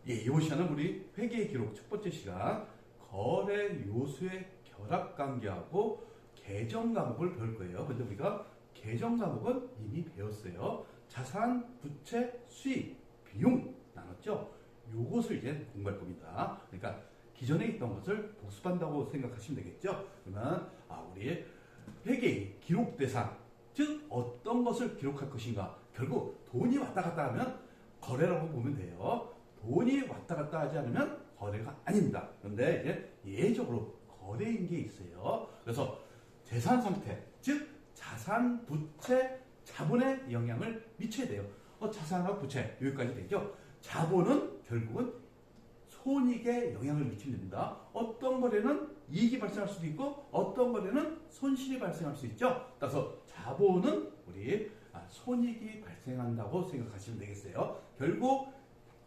예, 이번 시간은 우리 회계 기록 첫 번째 시간 거래 요소의 결합 관계하고 계정 과목을 배울 거예요. 근데 우리가 계정 과목은 이미 배웠어요. 자산, 부채, 수익, 비용 나눴죠. 요것을 이제 공부할 겁니다. 그러니까 기존에 있던 것을 복습한다고 생각하시면 되겠죠. 그러면 우리 회계의 기록 대상, 즉 어떤 것을 기록할 것인가. 결국 돈이 왔다 갔다 하면 거래라고 보면 돼요. 돈이 왔다 갔다 하지 않으면 거래가 아닙니다. 그런데 이제 예외적으로 거래인 게 있어요. 그래서 재산 상태, 즉 자산, 부채, 자본에 영향을 미쳐야 돼요. 자산하고 부채 여기까지 되죠. 자본은 결국은 손익에 영향을 미치면 됩니다. 어떤 거래는 이익이 발생할 수도 있고 어떤 거래는 손실이 발생할 수 있죠. 따라서 자본은 우리 손익이 발생한다고 생각하시면 되겠어요. 결국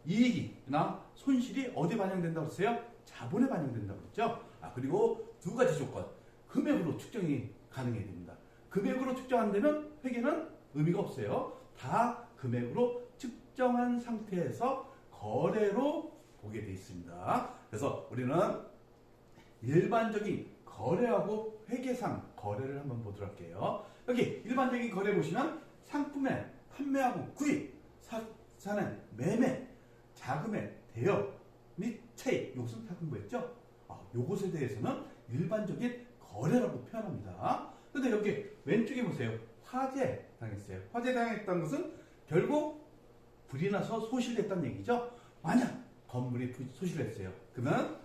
이익이나 손실이 어디 반영된다고 했어요? 자본에 반영된다고 했죠. 그리고 두 가지 조건. 금액으로 측정이 가능해야 됩니다. 금액으로 측정 안 되면 회계는 의미가 없어요. 다 금액으로 측정한 상태에서 거래로 보게 되어 있습니다. 그래서 우리는 일반적인 거래하고 회계상 거래를 한번 보도록 할게요. 여기 일반적인 거래 보시면 상품의 판매하고 구입, 자산의 매매, 자금의 대여 및 차익, 요것은 다 공부했죠? 요것에 대해서는 일반적인 거래라고 표현합니다. 근데 여기 왼쪽에 보세요. 화재 당했어요. 화재 당했다는 것은 결국 불이 나서 소실됐다는 얘기죠. 만약 건물이 소실했어요. 그러면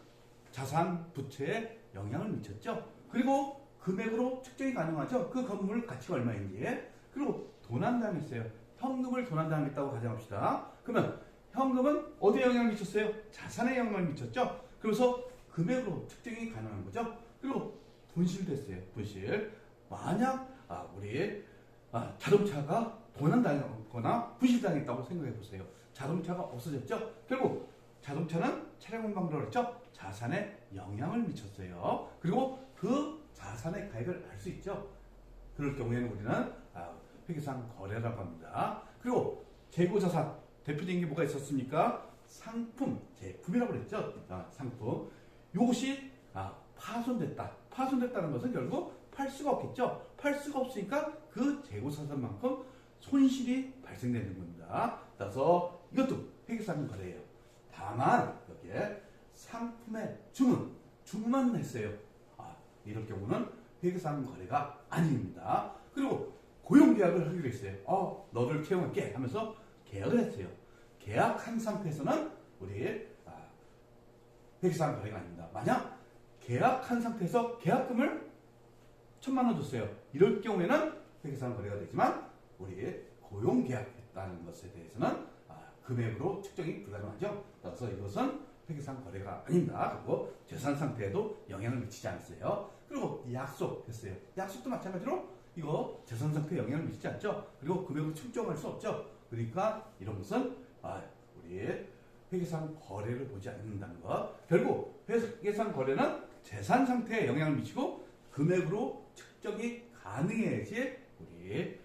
자산, 부채에 영향을 미쳤죠. 그리고 금액으로 측정이 가능하죠. 그 건물 가치가 얼마인지. 그리고 도난당했어요. 현금을 도난당했다고 가정합시다. 그러면 현금은 어디에 영향을 미쳤어요? 자산에 영향을 미쳤죠. 그래서 금액으로 측정이 가능한 거죠. 그리고 분실됐어요. 분실. 만약 우리 자동차가 도난당했거나 분실당했다고 생각해 보세요. 자동차가 없어졌죠. 결국 자동차는 차량 운반이라고 했죠. 자산에 영향을 미쳤어요. 그리고 그 자산의 가액을 알 수 있죠. 그럴 경우에는 우리는 회계상 거래라고 합니다. 그리고 재고자산 대표적인 게 뭐가 있었습니까? 상품, 제품이라고 그랬죠. 상품. 이것이 파손됐다. 파손됐다는 것은 결국 팔 수가 없겠죠. 팔 수가 없으니까 그 재고자산만큼 손실이 발생되는 겁니다. 따라서 이것도 회계상 거래예요. 다만 여기에 상품의 주문만 했어요. 이럴 경우는 회계상 거래가 아닙니다. 그리고 고용계약을 하기로 했어요. 너를 채용할게 하면서 계약을 했어요. 계약한 상태에서는 우리 회계상 거래가 아닙니다. 만약 계약한 상태에서 계약금을 1,000만 원 줬어요. 이럴 경우에는 회계상 거래가 되지만 우리 고용계약했다는 것에 대해서는 금액으로 측정이 불가능하죠. 따라서 이것은 회계상 거래가 아닙니다. 그리고 재산 상태에도 영향을 미치지 않았어요. 그리고 약속했어요. 약속도 마찬가지로 이거 재산 상태에 영향을 미치지 않죠. 그리고 금액을 측정할 수 없죠. 그러니까 이런 것은 우리 회계상 거래를 보지 않는다는 것. 결국 회계상 거래는 재산 상태에 영향을 미치고 금액으로 측정이 가능해야지 우리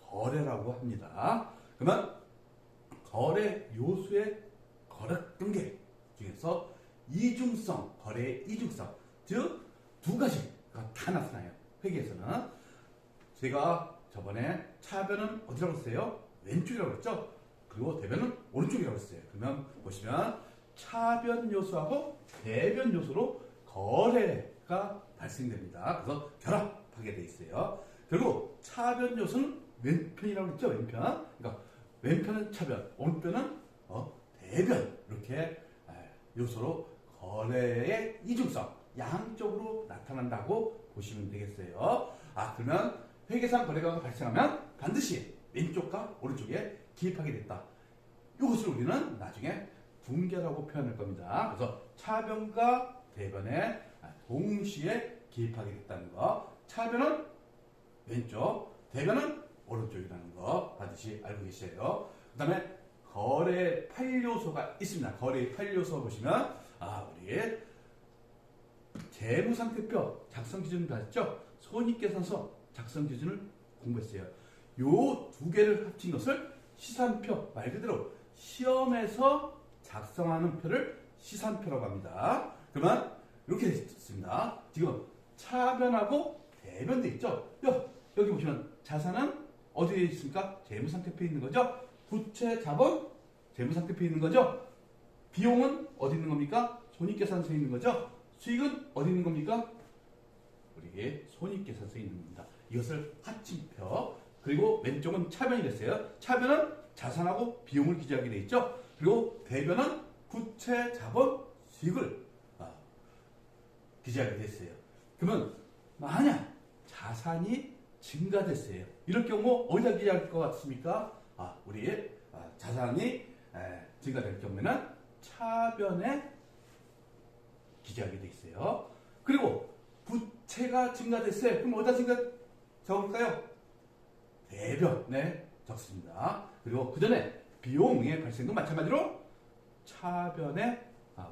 거래라고 합니다. 그러면 거래 요소의 거래 관계 중에서 이중성, 거래의 이중성, 즉 두 가지가 다 나타나요. 회계에서는. 제가 저번에 차변은 어디라고 했어요? 왼쪽이라고 했죠? 그리고 대변은 오른쪽이라고 했어요. 그러면 보시면 차변 요소하고 대변 요소로 거래가 발생됩니다. 그래서 결합하게 돼 있어요. 결국 차변 요소는 왼편이라고 했죠? 왼편. 그러니까 왼편은 차변, 오른편은 대변. 이렇게 요소로 거래의 이중성, 양쪽으로 나타난다고 보시면 되겠어요. 그러면 회계상 거래가 발생하면 반드시 왼쪽과 오른쪽에 기입하게 됐다. 이것을 우리는 나중에 분계라고 표현할 겁니다. 그래서 차변과 대변에 동시에 기입하게 됐다는 거. 차변은 왼쪽, 대변은 오른쪽이라는 거 반드시 알고 계셔요. 그 다음에 거래 8요소가 있습니다. 거래의 8요소 보시면 우리 재무상태표 작성 기준 봤죠? 손익계산서 작성 기준을 공부했어요. 요 두 개를 합친 것을 시산표, 말 그대로 시험에서 작성하는 표를 시산표라고 합니다. 그러면 이렇게 됐습니다. 지금 차변하고 대변도 있죠. 여기 보시면 자산은 어디에 있습니까? 재무상태표에 있는 거죠. 부채, 자본, 재무상태표에 있는 거죠. 비용은 어디 있는 겁니까? 손익계산서에 있는 거죠. 수익은 어디 있는 겁니까? 우리 손익계산서에 있는 겁니다. 이것을 합침표. 그리고 왼쪽은 차변이 됐어요. 차변은 자산하고 비용을 기재하게 돼 있죠. 그리고 대변은 부채, 자본, 수익을 기재하게 됐어요. 그러면 만약 자산이 증가됐어요. 이럴 경우 어디다 기재할 것 같습니까? 우리 자산이 증가될 경우에는 차변에 기재하게 돼 있어요. 그리고 부채가 증가됐어요. 그럼 어디다 적을까요? 대변에 적습니다. 그리고 그 전에 비용의 발생도 마찬가지로 차변에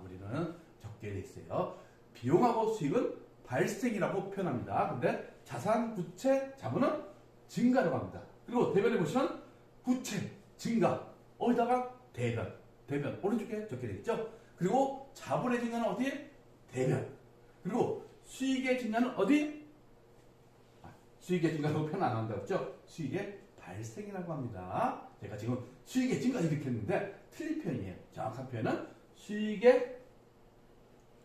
우리는 적게 돼 있어요. 비용하고 수익은 발생이라고 표현합니다. 근데 자산, 부채, 자본은 증가라고 합니다. 그리고 대변에 보시면 부채, 증가, 어디다가 대변 오른쪽에 적게 되어 있죠. 그리고 자본의 증가는 어디에? 대변. 그리고 수익의 증가는 어디? 수익의 증가라고 표현 안 한다고 했죠. 수익의 발생이라고 합니다. 제가 지금 수익의 증가 이렇게 했는데 틀린 표현이에요. 정확한 표현은 수익의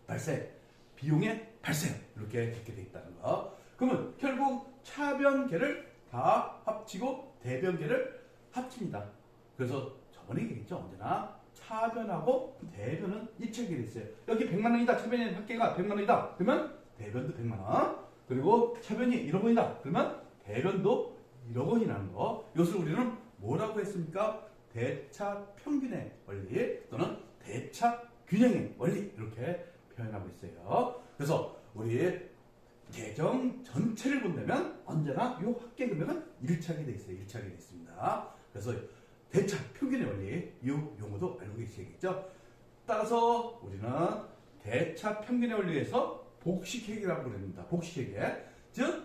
발생, 비용의 발생 이렇게 적게 되어 있다는 거. 그러면 결국 차변계를 다 합치고 대변계를 합칩니다. 그래서 저번에 얘기했죠. 언제나 차변하고 대변은 일치하게 돼 있어요. 여기 100만 원이다. 차변의 합계가 100만 원이다. 그러면 대변도 100만 원. 그리고 차변이 1억 원이다. 그러면 대변도 1억 원이라는 거. 이것을 우리는 뭐라고 했습니까? 대차 평균의 원리 또는 대차 균형의 원리 이렇게 표현하고 있어요. 그래서 우리 계정 전체를 본다면 언제나 이 합계 금액은 일치하게 돼 있어요. 일치하게 돼 있습니다. 그래서 대차 평균의 원리 이 용어도 알고 계시겠죠? 따라서 우리는 대차 평균의 원리에서 복식회계라고 부릅니다. 복식회계. 즉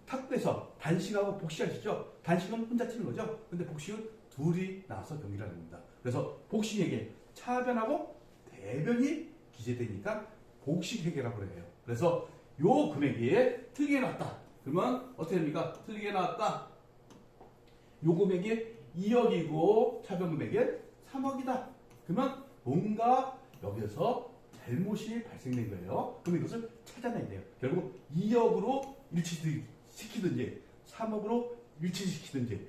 탁구에서 단식하고 복식하시죠? 단식은 혼자 치는 거죠. 근데 복식은 둘이 나와서 경기를 합니다. 그래서 복식회계 차변하고 대변이 기재되니까 복식회계라고 해요. 그래서 요 금액이 틀리게 나왔다. 그러면 어떻게 됩니까? 틀리게 나왔다. 요 금액이 2억이고 차변 금액이 3억이다. 그러면 뭔가 여기서 잘못이 발생된 거예요. 그럼 이것을 찾아내야 돼요. 결국 2억으로 일치시키든지 3억으로 일치시키든지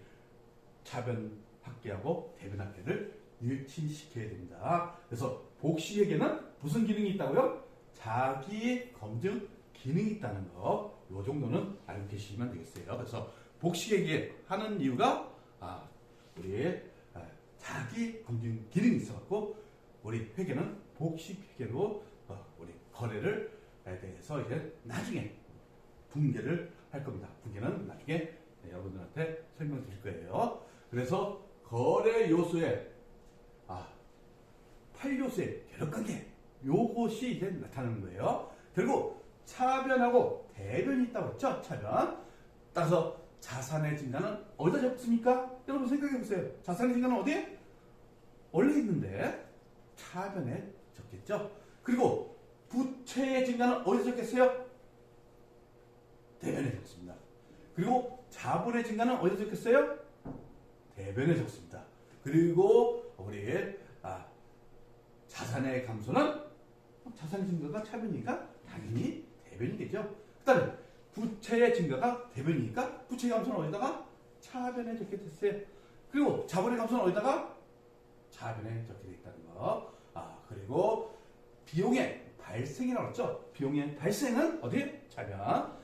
차변 합계하고 대변 합계를 일치시켜야 됩니다. 그래서 복식회계는 무슨 기능이 있다고요? 자기 검증 기능이 있다는 거. 요 정도는 알고 계시면 되겠어요. 그래서 복식회계 하는 이유가 우리 자기 검증 기능이 있어갖고 우리 회계는 복식회계로 우리 거래를 대해서 이제 나중에 분개를 할 겁니다. 분개는 나중에 여러분들한테 설명드릴 거예요. 그래서 거래 요소의 8요소의 결합관계 요것이 이제 나타나는 거예요. 결국 차변하고 대변이 있다고 했죠. 차변. 따라서 자산의 증가는 어디다 적습니까? 여러분 생각해 보세요. 자산의 증가는 어디에? 원래 있는데 차변에 적겠죠. 그리고 부채의 증가는 어디서 적겠어요? 대변에 적습니다. 그리고 자본의 증가는 어디서 적겠어요? 대변에 적습니다. 그리고 우리 자산의 감소는 자산의 증가가 차변이니까 당연히 대변이겠죠. 그 다음에 부채의 증가가 대변이니까 부채의 감소는 어디다가? 차변에 적게 됐어요. 그리고 자본의 감소는 어디다가? 차변에 적게 되어 있다는 거. 그리고 비용의 발생이라고 했죠. 비용의 발생은 어디? 차변.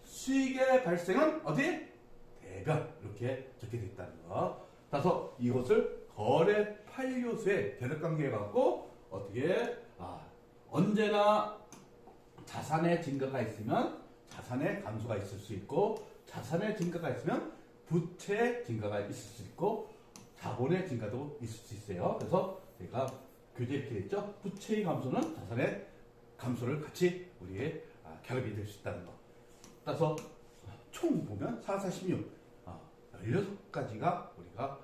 수익의 발생은 어디? 대변. 이렇게 적게 되어 있다는 거. 따라서 이것을 거래 8요소의 결합관계에 갖고 어떻게 언제나 자산의 증가가 있으면 자산의 감소가 있을 수 있고 자산의 증가가 있으면 부채의 증가가 있을 수 있고 자본의 증가도 있을 수 있어요. 그래서 제가 교재 이렇게 됐죠. 부채의 감소는 자산의 감소를 같이 우리의 결합이 될 수 있다는 거. 따라서 총 보면 4, 4, 16 16가지가 우리가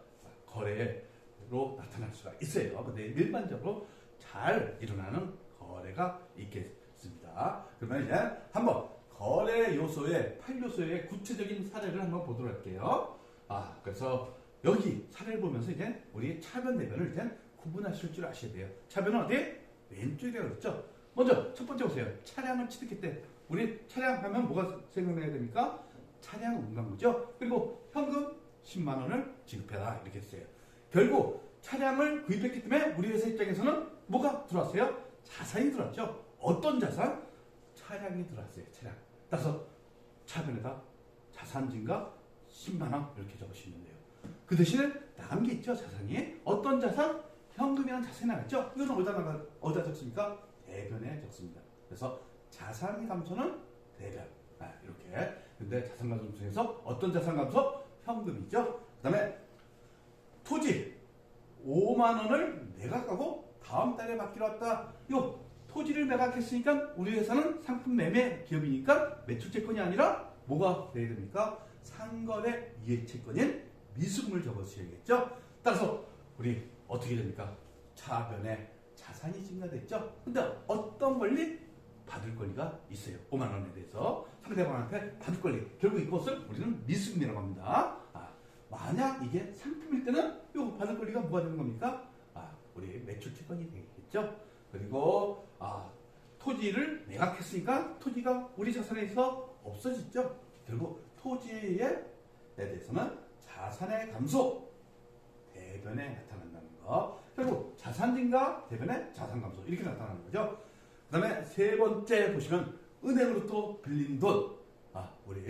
거래의 것으로 나타날 수가 있어요. 근데 일반적으로 잘 일어나는 거래가 있겠습니다. 그러면 이제 한번 거래 요소의 8요소의 구체적인 사례를 한번 보도록 할게요. 그래서 여기 사례를 보면서 이제 우리 차변 대변을 이제 구분하실 줄 아셔야 돼요. 차변은 어디? 왼쪽이라고 그랬죠. 먼저 첫 번째 보세요. 차량을 취득했대. 우리 차량 하면 뭐가 생각나야 됩니까? 차량 운반부죠. 그리고 현금 10만 원을 지급해라 이렇게 했어요. 결국 차량을 구입했기 때문에 우리 회사 입장에서는 뭐가 들어왔어요? 자산이 들어왔죠. 어떤 자산? 차량이 들어왔어요. 차량. 따라서 차변에다 자산 증가 10만 원 이렇게 적으시면 돼요. 그 대신에 나간 게 있죠. 자산이. 어떤 자산? 현금이라는 자산이 나갔죠. 이거는 어디다 적습니까? 대변에 적습니다. 그래서 자산 감소는 대변. 이렇게. 근데 자산 감소 중에서 어떤 자산 감소? 현금이죠. 그 다음에 토지 5만 원을 매각하고 다음 달에 받기로 왔다. 요 토지를 매각했으니까 우리 회사는 상품 매매 기업이니까 매출채권이 아니라 뭐가 돼야 됩니까? 상거래 이해채권인 미수금을 적어주셔야겠죠. 따라서 우리 어떻게 됩니까? 차변에 자산이 증가됐죠. 근데 어떤 권리? 받을 권리가 있어요. 5만 원에 대해서 상대방한테 받을 권리. 결국 이것을 우리는 미수금이라고 합니다. 만약 이게 상품일 때는 요 받을 권리가 뭐가 되는 겁니까? 우리 매출채권이 되겠죠. 그리고 토지를 매각했으니까 토지가 우리 자산에서 없어졌죠. 결국 토지에 대해서는 자산의 감소, 대변에 나타난다는 거. 결국 자산 증가, 대변에 자산 감소 이렇게 나타나는 거죠. 그 다음에 세 번째 보시면 은행으로 또 빌린 돈. 우리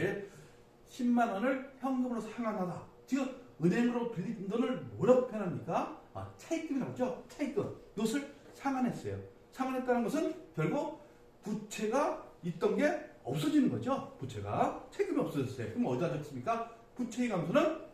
10만 원을 현금으로 상환하다. 지금 은행으로 빌린 돈을 뭐라고 표현합니까? 차입금이라고 하죠. 차입금. 이것을 상환했어요. 상환했다는 것은 결국 부채가 있던 게 없어지는 거죠. 부채가. 차입금이 없어졌어요. 그럼 어디다 적습니까? 부채의 감소는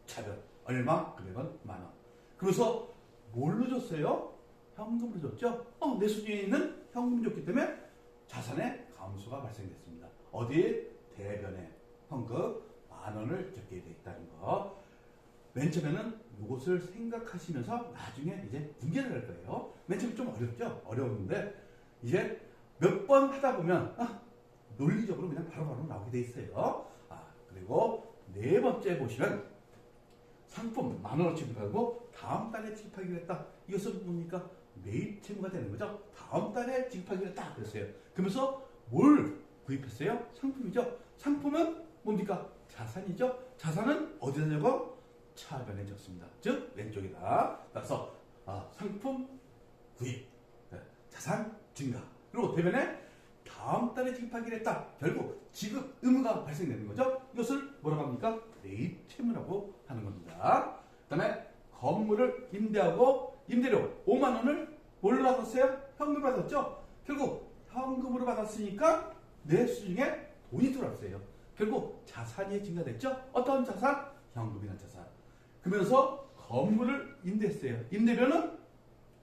차변. 얼마? 금액은 만 원. 그래서 뭘로 줬어요? 현금으로 줬죠. 내 수중에 있는 현금을 줬기 때문에 자산의 감소가 발생됐습니다. 어디? 대변에 현금 만 원을 적게 돼 있다는 거. 맨 처음에는 이것을 생각하시면서 나중에 이제 문제를 할 거예요. 맨 처음에 좀 어렵죠? 어려운데 이제 몇 번 하다 보면 논리적으로 그냥 바로바로 나오게 돼 있어요. 그리고 네 번째 보시면 상품 만 원을 지급하고 다음 달에 지급하기로 했다. 이것은 뭡니까? 매입 채무가 되는 거죠. 다음 달에 지급하기로 했다. 그랬어요. 그러면서 뭘 구입했어요? 상품이죠. 상품은 뭡니까? 자산이죠. 자산은 어디다 적어? 차변에 적습니다. 즉 왼쪽이다. 따라서 상품 구입, 자산 증가. 그리고 대변에 다음 달에 지급하기로 했다. 결국 지급 의무가 발생되는 거죠. 이것을 뭐라고 합니까? 매입 채무라고 하는 겁니다. 그 다음에 건물을 임대하고 임대료 5만 원을 뭘로 받았어요? 현금으로 받았죠. 결국 현금으로 받았으니까 내 수중에 돈이 들어왔어요. 결국 자산이 증가됐죠. 어떤 자산? 현금이라는 자산. 그러면서 건물을 임대했어요. 임대료는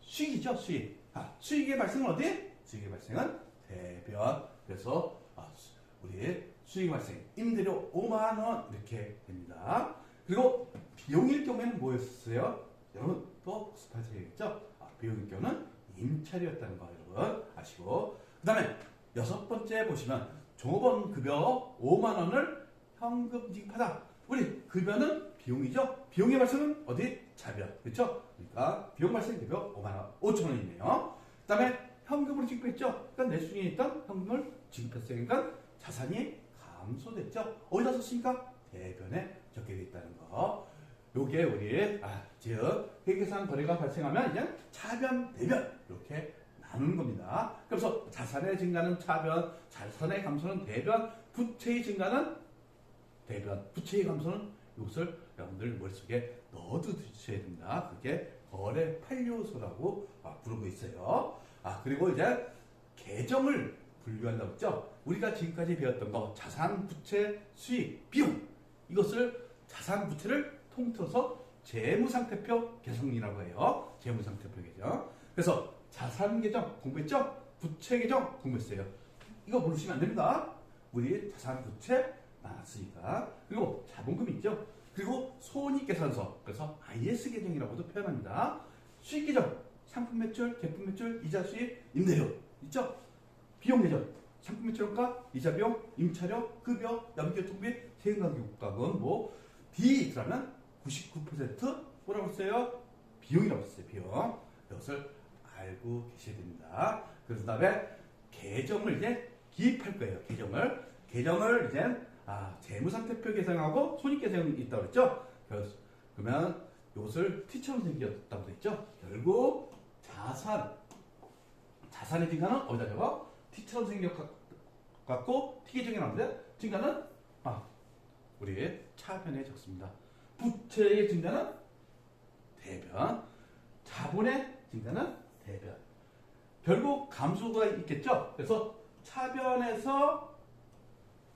수익이죠. 수익. 수익의 발생은 어디? 수익의 발생은 대변. 그래서 우리 수익 발생 임대료 5만 원 이렇게 됩니다. 그리고 비용일 경우에는 뭐였어요? 여러분 또 복습하셔야겠죠? 비용일 경우는 임차료였다는 거 여러분 아시고. 그 다음에 여섯 번째 보시면 종업원 급여 5만 원을 현금 지급하다. 우리 급여는 비용이죠. 비용의 발생은 어디? 차변. 그렇죠? 그러니까 비용 발생 급여 5만 원, 5천 원이네요. 그 다음에 현금으로 지급했죠. 그러니까 내 수중에 있던 현금을 지급했어요. 그러니까 자산이 감소됐죠. 어디다 썼습니까? 대변에 적게 돼 있다는 거. 요게 우리 즉 회계상 거래가 발생하면 이제 차변, 대변 이렇게 나누는 겁니다. 그래서 자산의 증가는 차변, 자산의 감소는 대변, 부채의 증가는 대변, 부채의 감소는 이것을 여러분들 머릿속에 넣어두셔야 됩니다. 그게 거래 8요소라고 부르고 있어요. 그리고 이제 계정을 분류한다고 했죠. 우리가 지금까지 배웠던 거 자산, 부채, 수익, 비용 이것을 자산, 부채를 통틀어서 재무상태표 개정이라고 해요. 재무상태표 개정. 그래서 자산 계정 공부했죠? 부채 계정 공부했어요. 이거 모르시면 안 됩니다. 우리 자산, 부채 나눴으니까. 그리고 자본금 있죠? 그리고 손익계산서, 그래서 IS 계정이라고도 표현합니다. 수익 계정, 상품 매출, 제품 매출, 이자 수입, 임대료 있죠? 비용 계정, 상품 매출가, 이자 비용, 임차료, 급여, 연비교통비, 세금가격은 뭐 D 들어가면 99% 뭐라고 했어요? 비용이라고 했어요. 비용. 이것을 알고 계셔야 됩니다. 그래서 다음에 계정을 이제 기입할 거예요. 계정을 이제 재무상태표 계정하고 손익계정이 있다고 그랬죠? 그러면 이것을 T처럼 생겼다고 했죠? 결국 자산의 증가는 어디다 적어? T처럼 생겨갖고 T계정이 나오는데 증가는 우리 차변에 적습니다. 부채의 증가는 대변, 자본의 증가는 대변. 결국 감소가 있겠죠? 그래서 차변에서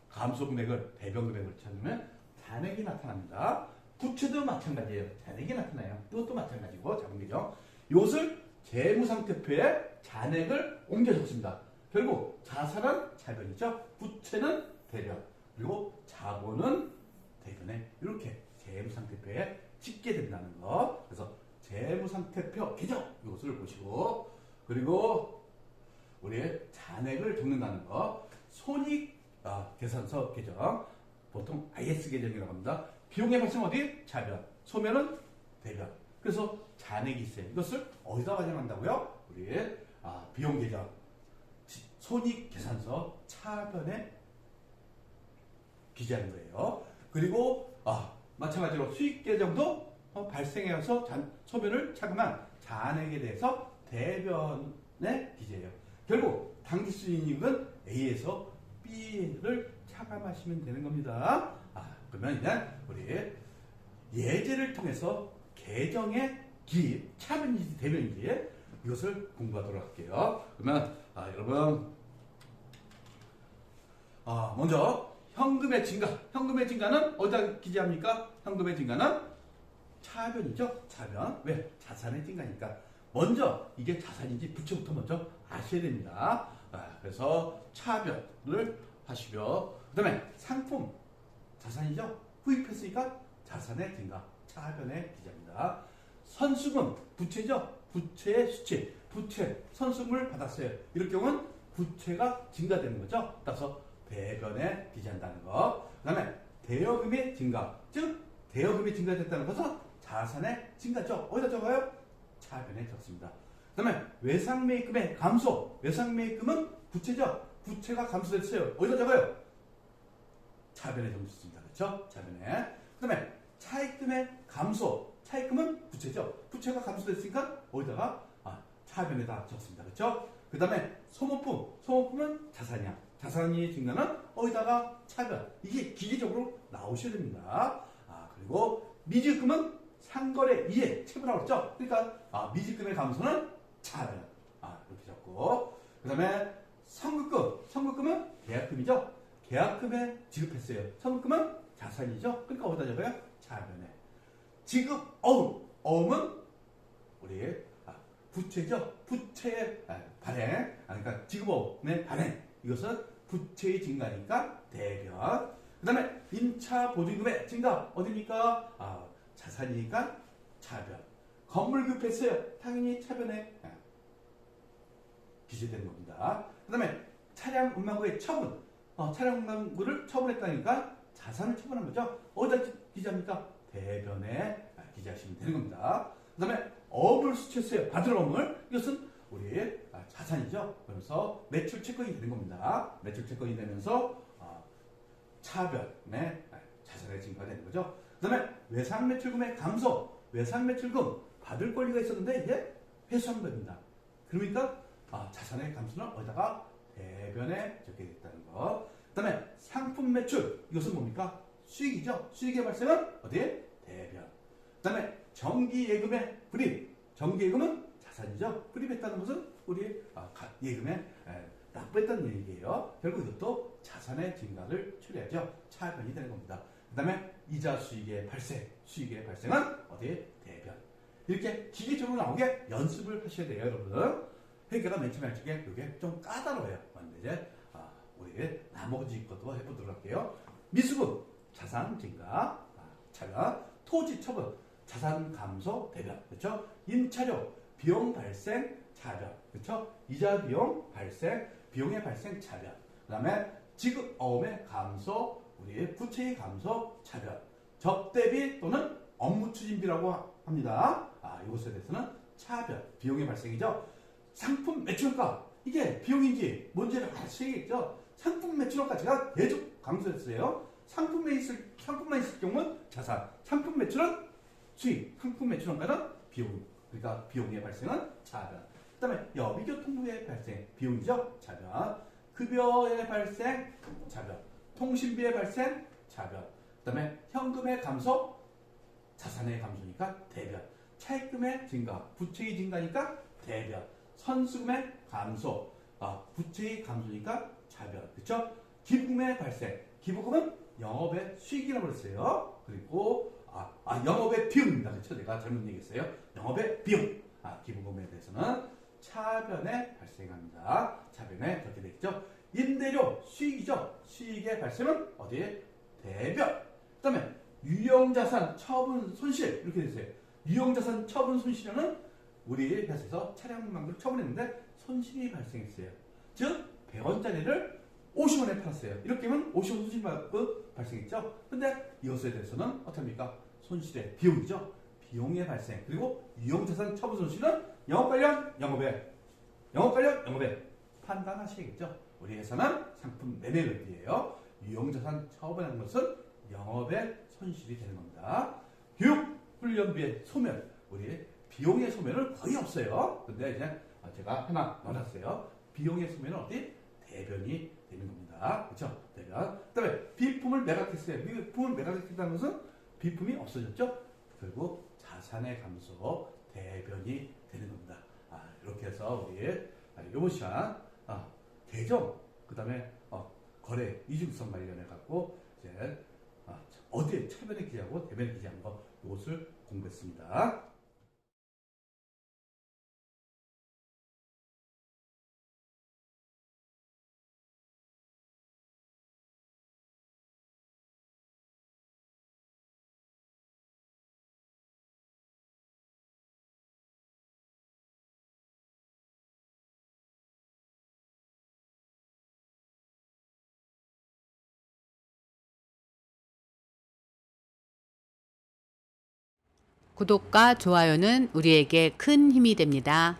감소 금액을, 대변 금액을 찾으면 잔액이 나타납니다. 부채도 마찬가지예요. 잔액이 나타나요. 이것도 마찬가지고, 자본계정. 이것을 재무상태표에 잔액을 옮겨 적습니다. 결국 자산은 차변이죠. 부채는 대변. 그리고 자본은 대변에 이렇게 재무상태표에 찍게 된다는 거. 그래서 재무상태표 계정 이것을 보시고, 그리고 우리 잔액을 적는다는 거. 손익 계산서 계정, 보통 IS 계정이라고 합니다. 비용의 발생 어디? 차변. 소면은 대변. 그래서 잔액이 있어요. 이것을 어디다 반영한다고요? 우리 비용 계정, 손익 계산서 차변에 기재하는 거예요. 그리고 마찬가지로 수익 계정도 발생해서 소변을 차감한 잔액에 대해서 대변에 기재해요. 결국 당기순이익은 A에서 B를 차감하시면 되는 겁니다. 그러면 이제 우리 예제를 통해서 계정의 기입, 차변인지 대변인지 이것을 공부하도록 할게요. 그러면 여러분 먼저 현금의 증가는 어디다 기재합니까? 현금의 증가는 차변이죠. 차변. 왜? 자산의 증가니까. 먼저 이게 자산인지 부채부터 먼저 아셔야 됩니다. 그래서 차변을 하시고요. 그 다음에 상품, 자산이죠. 후입했으니까 자산의 증가, 차변에 기재합니다. 선수금, 부채죠. 부채의 수치, 선수금을 받았어요. 이럴 경우는 부채가 증가되는 거죠. 따라서 대변에 기재한다는 거. 그 다음에 대여금의 증가, 즉 대여금이 증가됐다는 것은 자산의 증가죠. 어디다 적어요? 차변에 적습니다. 그 다음에 외상매입금의 감소, 외상매입금은 부채죠. 부채가 감소됐어요. 어디다 적어요? 차변에 적습니다. 그렇죠? 차변에. 그 다음에 차입금의 감소, 차입금은 부채죠. 부채가 감소됐으니까 어디다가 차변에다 적습니다. 그렇죠? 그 다음에 소모품은 자산이야. 자산이 증가는 어디다가 차변. 이게 기계적으로 나오셔야 됩니다. 그리고 미지급금은 상거래 이해 체불하고 했죠. 그러니까 미지급금의 감소는 차변. 이렇게 적고. 그 다음에 선급금은 계약금이죠. 계약금에 지급했어요. 선급금은 자산이죠. 그러니까 어디다 적어요? 차변에. 어음은 우리 부채죠. 부채의 발행. 그러니까 지급어음의 발행. 이것은 부채의 증가니까 대변. 그 다음에 임차 보증금의 증가 어디입니까? 자산이니까 차변. 건물 급했어요. 당연히 차변에 기재되는 겁니다. 그 다음에 차량 운반구의 처분. 차량 운반구를 처분했다니까 자산을 처분한 거죠. 어디다 기재합니까? 대변에 기재하시면 되는 겁니다. 그 다음에 어업을 수취했어요. 받을 어물. 이것은 우리 자산이죠. 그래서 매출 채권이 되는 겁니다. 매출 채권이 되면서 차변에 자산의 증가가 되는 거죠. 그 다음에 외상매출금의 감소. 외상매출금 받을 권리가 있었는데 이제 회수한 겁니다. 그러니까 자산의 감소는 어디다가 대변에 적게 됐다는 거. 그 다음에 상품 매출. 이것은 뭡니까? 수익이죠. 수익의 발생은 어디에? 대변. 그 다음에 정기예금의 불입. 정기예금은 자산이죠. 불입했다는 것은 우리 예금에 납부했다는 얘기예요. 결국 이것도 자산의 증가를 처리하죠. 차변이 되는 겁니다. 그 다음에 이자 수익의 발생은 어디에? 대변. 이렇게 기계적으로 나오게 연습을 하셔야 돼요, 여러분. 회계가 맨 처음에 할 적에 이게 좀 까다로워요. 근데 이제 우리 나머지 것도 해보도록 할게요. 미수금, 자산 증가, 차변. 토지 처분, 자산 감소 대변. 그렇죠? 임차료, 비용 발생 차변. 그렇죠? 이자 비용 발생, 비용의 발생 차변. 그다음에 지급 어음의 감소, 우리의 부채의 감소 차변. 접대비 또는 업무 추진비라고 합니다. 이것에 대해서는 차변, 비용의 발생이죠. 상품 매출원가, 이게 비용인지 뭔지를 아시겠죠? 상품 매출원가 제가 계속 강조했어요. 상품만 있을 경우는 자산, 상품 매출은 수익, 상품 매출원가는 비용. 그러니까 비용의 발생은 차변. 그 다음에 여비교통비의 발생, 비용이죠? 차변. 급여의 발생, 차변. 통신비의 발생, 차변. 그 다음에 현금의 감소, 자산의 감소니까 대변. 차입금의 증가, 부채의 증가니까 대변. 선수금의 감소, 부채의 감소니까 차변. 그렇죠? 기부금의 발생, 기부금은 영업의 수익이라고 그랬어요. 그리고 영업의 비용입니다. 그렇죠? 내가 잘못 얘기했어요. 영업의 비용. 기부금에 대해서는 차변에 발생합니다. 차변에 그렇게 되겠죠. 임대료 수익이죠. 수익의 발생은 어디에? 대변. 그 다음에 유형자산 처분 손실 이렇게 되어 있어요. 유형자산 처분 손실은 우리 회사에서 차량망구를 처분했는데 손실이 발생했어요. 즉 100원짜리를 50원에 팔았어요. 이렇게 하면 50원 손실 발생했죠. 근데 이것에 대해서는 어떻게 합니까? 손실의 비용이죠. 비용의 발생. 그리고 유형자산 처분 손실은 영업 관련 영업에 판단하시겠죠. 우리 회사는 상품 매매업이에요. 유형자산 처분하는 것은 영업의 손실이 되는 겁니다. 교육 훈련비의 소멸, 우리 비용의 소멸은 거의 없어요. 근데 이제 제가 하나 넣어놨어요. 비용의 소멸은 어디? 대변이 되는 겁니다. 그렇죠? 대변. 그다음에 비품을 매각했어요. 비품을 매각했다는 것은 비품이 없어졌죠. 결국 자산의 감소, 대변이 되는 겁니다. 이렇게 해서 우리 이번 시간 계정, 그다음에 거래 이중성 관련해 갖고 이제 어디에 차변에 기재하고 대변에 기재한 거 이것을 공부했습니다. 구독과 좋아요는 우리에게 큰 힘이 됩니다.